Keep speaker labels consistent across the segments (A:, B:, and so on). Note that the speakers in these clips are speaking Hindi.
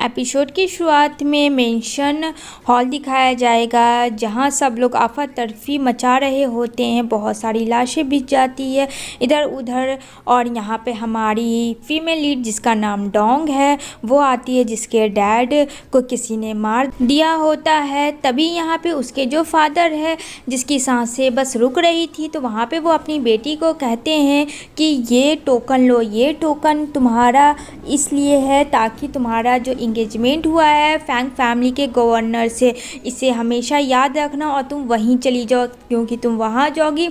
A: एपिसोड की शुरुआत में मेंशन हॉल दिखाया जाएगा जहां सब लोग अफरा तफरी मचा रहे होते हैं। बहुत सारी लाशें बिछ जाती है इधर उधर और यहां पे हमारी फीमेल लीड जिसका नाम डोंग है वो आती है, जिसके डैड को किसी ने मार दिया होता है। तभी यहां पे उसके जो फादर है जिसकी सांसें बस रुक रही थी, तो वहाँ पे वो अपनी बेटी को कहते हैं कि ये टोकन लो, ये टोकन तुम्हारा इसलिए है ताकि तुम्हारा जो इंगेजमेंट हुआ है फैंग फैमिली के गवर्नर से, इसे हमेशा याद रखना और तुम वहीं चली जाओ, क्योंकि तुम वहाँ जाओगी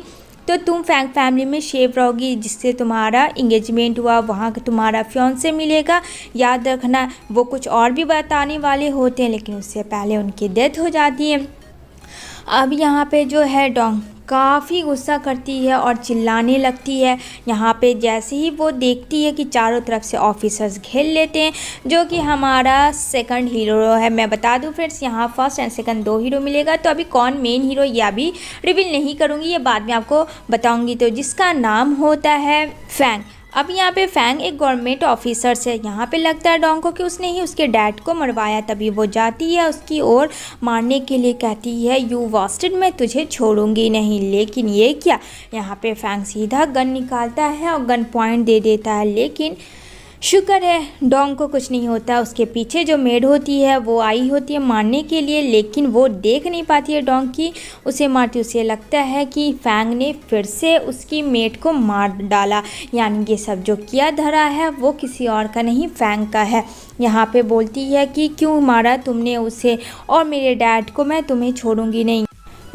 A: तो तुम फैंग फैमिली में सेफ रहोगी, जिससे तुम्हारा इंगेजमेंट हुआ वहाँ का तुम्हारा फियांसे मिलेगा। याद रखना। वो कुछ और भी बताने वाले होते हैं लेकिन उससे पहले उनकी डेथ हो जाती है। अब यहाँ पे जो है डोंग काफ़ी गुस्सा करती है और चिल्लाने लगती है। यहाँ पे जैसे ही वो देखती है कि चारों तरफ से ऑफिसर्स घेर लेते हैं, जो कि हमारा सेकंड हीरो है। मैं बता दूं फ्रेंड्स, यहाँ फर्स्ट एंड सेकंड 2 हीरो मिलेगा, तो अभी कौन मेन हीरो ये अभी रिवील नहीं करूँगी, ये बाद में आपको बताऊँगी। तो जिसका नाम होता है फैंग। अब यहाँ पे फैंग एक गवर्नमेंट ऑफिसर से यहाँ पे लगता है डोंग को कि उसने ही उसके डैड को मरवाया। तभी वो जाती है उसकी ओर मारने के लिए, कहती है यू बास्टर्ड, मैं तुझे छोड़ूंगी नहीं। लेकिन ये क्या, यहाँ पे फैंग सीधा गन निकालता है और गन पॉइंट दे देता है। लेकिन शुक्र है डोंग को कुछ नहीं होता। उसके पीछे जो मेड होती है वो आई होती है मारने के लिए, लेकिन वो देख नहीं पाती है डोंग की उसे मारती। उसे लगता है कि फैंग ने फिर से उसकी मेड को मार डाला, यानी ये सब जो किया धरा है वो किसी और का नहीं फैंग का है। यहाँ पे बोलती है कि क्यों मारा तुमने उसे और मेरे डैड को, मैं तुम्हें छोड़ूंगी नहीं।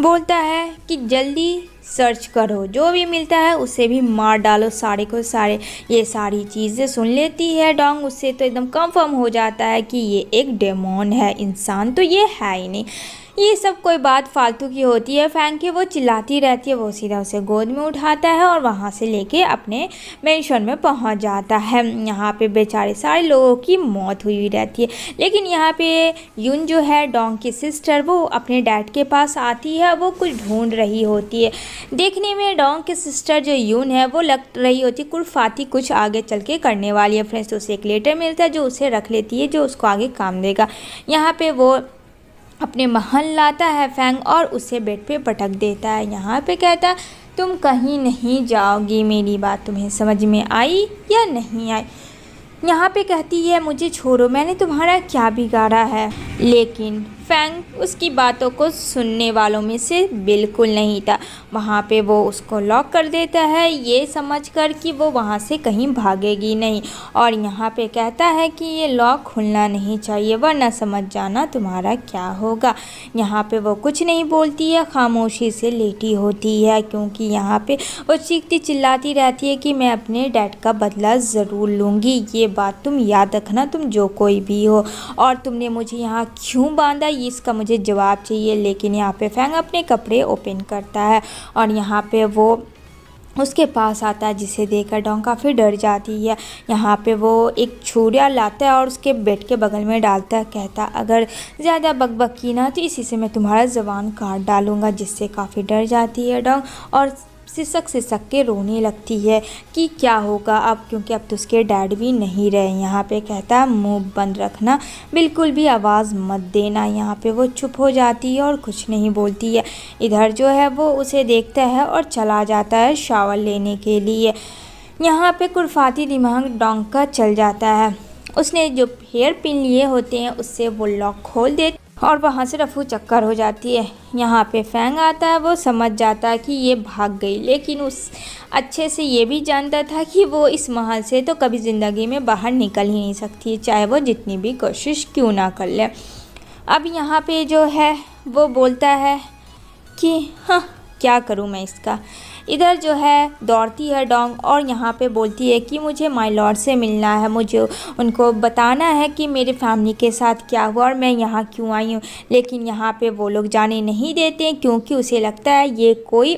A: बोलता है कि जल्दी सर्च करो, जो भी मिलता है उसे भी मार डालो, सारे को सारे। ये सारी चीज़ें सुन लेती है डोंग। उससे तो एकदम कंफर्म हो जाता है कि ये एक डेमोन है, इंसान तो ये है ही नहीं। ये सब कोई बात फालतू की होती है फैंग की। वो चिल्लाती रहती है। वो सीधा उसे गोद में उठाता है और वहाँ से लेके अपने मेंशन में पहुँच जाता है। यहाँ पे बेचारे सारे लोगों की मौत हुई रहती है। लेकिन यहाँ पे यून जो है डोंग की सिस्टर, वो अपने डैड के पास आती है। वो कुछ ढूंढ रही होती है। देखने में डोंग की सिस्टर जो यून है वो लग रही होती है कुर्फाती, कुछ आगे चल के करने वाली है फ्रेंड्स। तो उसे एक लेटर मिलता है जो उसे रख लेती है, जो उसको आगे काम देगा। यहाँ पे वो अपने महल लाता है फैंग और उसे बेड पे पटक देता है। यहाँ पे कहता है तुम कहीं नहीं जाओगी, मेरी बात तुम्हें समझ में आई या नहीं आई। यहाँ पे कहती है मुझे छोड़ो, मैंने तुम्हारा क्या बिगाड़ा है। लेकिन फैंग उसकी बातों को सुनने वालों में से बिल्कुल नहीं था। वहाँ पे वो उसको लॉक कर देता है, ये समझकर कि वो वहाँ से कहीं भागेगी नहीं। और यहाँ पे कहता है कि ये लॉक खुलना नहीं चाहिए वरना समझ जाना तुम्हारा क्या होगा। यहाँ पे वो कुछ नहीं बोलती है, खामोशी से लेटी होती है, क्योंकि यहाँ पे वो चीखती चिल्लाती रहती है कि मैं अपने डैड का बदला ज़रूर लूँगी। ये बात तुम याद रखना, तुम जो कोई भी हो, और तुमने मुझे यहाँ क्यों बांधा इसका मुझे जवाब चाहिए। लेकिन यहाँ पे फैंग अपने कपड़े ओपन करता है और यहाँ पे वो उसके पास आता है, जिसे देखकर डोंग काफ़ी डर जाती है। यहाँ पे वो एक छुरा लाता है और उसके बेड के बगल में डालता है। कहता अगर ज़्यादा बकबक की ना तो इसी से मैं तुम्हारा ज़बान काट डालूँगा, जिससे काफ़ी डर जाती है डोंग और सिसक के रोने लगती है कि क्या होगा अब, क्योंकि अब तो उसके डैड भी नहीं रहे। यहाँ पे कहता है मुंह बंद रखना, बिल्कुल भी आवाज़ मत देना। यहाँ पे वो चुप हो जाती है और कुछ नहीं बोलती है। इधर जो है वो उसे देखता है और चला जाता है शावर लेने के लिए। यहाँ पे कुर्फाती दिमाग डोंग का चल जाता है। उसने जो हेयर पिन लिए होते हैं उससे वो लॉक खोल देती और वहाँ से रफू चक्कर हो जाती है। यहाँ पे फैंग आता है। वो समझ जाता है कि ये भाग गई, लेकिन उस अच्छे से ये भी जानता था कि वो इस महल से तो कभी ज़िंदगी में बाहर निकल ही नहीं सकती, चाहे वो जितनी भी कोशिश क्यों ना कर ले। अब यहाँ पे जो है वो बोलता है कि हाँ क्या करूँ मैं इसका। इधर जो है दौड़ती है डोंग और यहाँ पे बोलती है कि मुझे माय लॉर्ड से मिलना है, मुझे उनको बताना है कि मेरे फैमिली के साथ क्या हुआ और मैं यहाँ क्यों आई हूँ। लेकिन यहाँ पे वो लोग जाने नहीं देते क्योंकि उसे लगता है ये कोई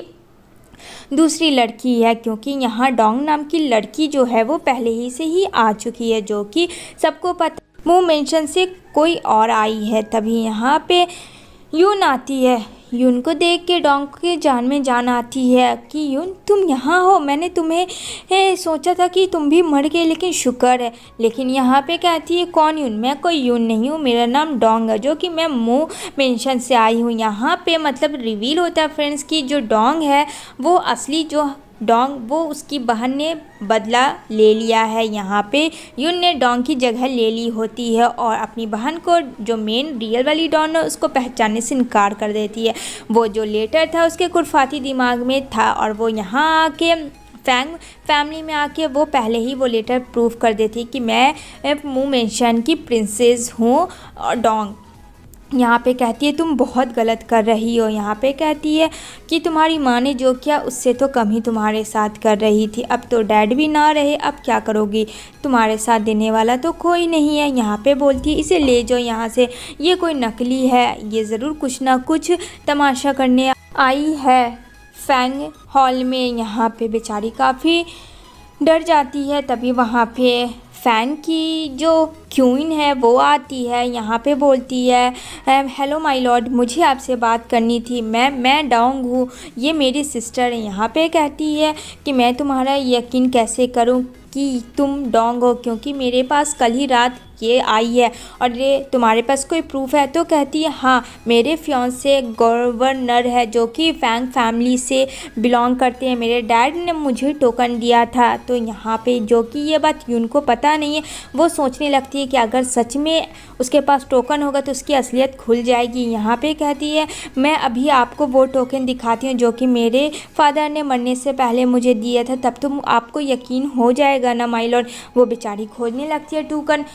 A: दूसरी लड़की है, क्योंकि यहाँ डोंग नाम की लड़की जो है वो पहले ही से ही आ चुकी है, जो कि सबको पता। मुंह मेंशन से कोई और आई है। तभी यहाँ पे यून आती है। यून को देख के डोंग के जान में जान आती है कि यून तुम यहाँ हो, मैंने तुम्हें सोचा था कि तुम भी मर गए, लेकिन शुक्र है। लेकिन यहाँ पे कहती है कौन यून? मैं कोई यून नहीं हूँ, मेरा नाम डोंग है, जो कि मैं मू मेंशन से आई हूँ। यहाँ पे मतलब रिवील होता है फ्रेंड्स कि जो डोंग है वो असली जो डोंग वो उसकी बहन ने बदला ले लिया है। यहाँ पे यून ने डोंग की जगह ले ली होती है और अपनी बहन को जो मेन रियल वाली डोंग है उसको पहचानने से इनकार कर देती है। वो जो लेटर था उसके खुरफाती दिमाग में था और वो यहाँ आके फैंग फैमिली में आके वो पहले ही वो लेटर प्रूव कर देती कि मैं मू मेंशन की प्रिंसेस हूँ। और डोंग यहाँ पे कहती है तुम बहुत गलत कर रही हो। यहाँ पे कहती है कि तुम्हारी माँ ने जो किया उससे तो कम ही तुम्हारे साथ कर रही थी। अब तो डैड भी ना रहे, अब क्या करोगी? तुम्हारे साथ देने वाला तो कोई नहीं है। यहाँ पे बोलती है इसे ले जाओ यहाँ से, ये कोई नकली है, ये ज़रूर कुछ ना कुछ तमाशा करने आई है फैंग हॉल में। यहाँ पे बेचारी काफ़ी डर जाती है। तभी वहाँ पे फ़ैन की जो क्वीन है वो आती है। यहाँ पे बोलती है हेलो माय लॉर्ड, मुझे आपसे बात करनी थी। मैं डोंग हूँ, ये मेरी सिस्टर है। यहाँ पे कहती है कि मैं तुम्हारा यकीन कैसे करूँ कि तुम डोंग हो, क्योंकि मेरे पास कल ही रात ये आई है और ये तुम्हारे पास कोई प्रूफ है? तो कहती है हाँ, मेरे फियांसे गवर्नर है जो कि फैंग फैमिली से बिलोंग करते हैं, मेरे डैड ने मुझे टोकन दिया था। तो यहाँ पे जो कि ये बात यून को पता नहीं है, वो सोचने लगती है कि अगर सच में उसके पास टोकन होगा तो उसकी असलियत खुल जाएगी। यहाँ पे कहती है मैं अभी आपको वो टोकन दिखाती हूँ जो कि मेरे फादर ने मरने से पहले मुझे दिया था, तब तो आपको यकीन हो जाएगा ना माय लॉर्ड। वो बेचारी खोजने लगती है टोकन,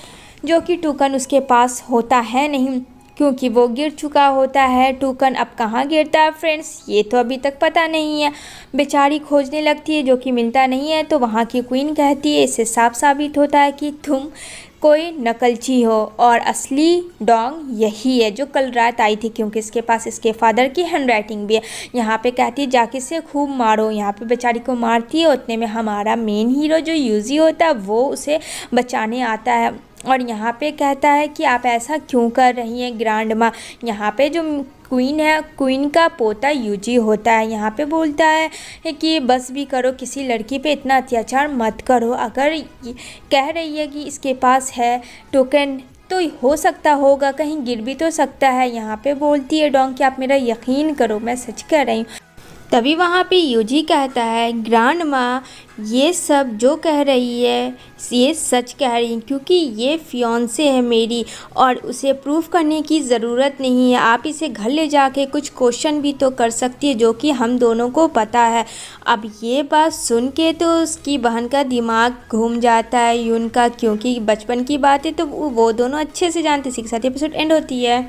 A: जो कि टोकन उसके पास होता है नहीं, क्योंकि वो गिर चुका होता है। टोकन अब कहाँ गिरता है फ्रेंड्स, ये तो अभी तक पता नहीं है। बेचारी खोजने लगती है, जो कि मिलता नहीं है। तो वहाँ की क्वीन कहती है इससे साफ साबित होता है कि तुम कोई नकलची हो और असली डोंग यही है जो कल रात आई थी, क्योंकि इसके पास इसके फादर की हैंडराइटिंग भी है। यहाँ पे कहती है जाके इसे खूब मारो। यहाँ पे बेचारी को मारती है। उतने में हमारा मेन हीरो जो यूजी होता है वो उसे बचाने आता है और यहाँ पे कहता है कि आप ऐसा क्यों कर रही हैं ग्रैंड माँ। यहाँ पे जो क्वीन है, क्वीन का पोता यूजी होता है। यहाँ पे बोलता है कि बस भी करो, किसी लड़की पे इतना अत्याचार मत करो। अगर कह रही है कि इसके पास है टोकन तो हो सकता होगा, कहीं गिर भी तो सकता है। यहाँ पे बोलती है डोंग कि आप मेरा यकीन करो, मैं सच कह रही हूँ। तभी वहाँ पे यूजी कहता है ग्रैंड माँ ये सब जो कह रही है ये सच कह रही है, क्योंकि ये फियांसे है मेरी और उसे प्रूफ करने की ज़रूरत नहीं है। आप इसे घर ले जाके कुछ क्वेश्चन भी तो कर सकती है, जो कि हम दोनों को पता है। अब ये बात सुन के तो उसकी बहन का दिमाग घूम जाता है यून का, क्योंकि बचपन की बात है तो वो दोनों अच्छे से जानते। इसी के साथ एपिसोड एंड होती है।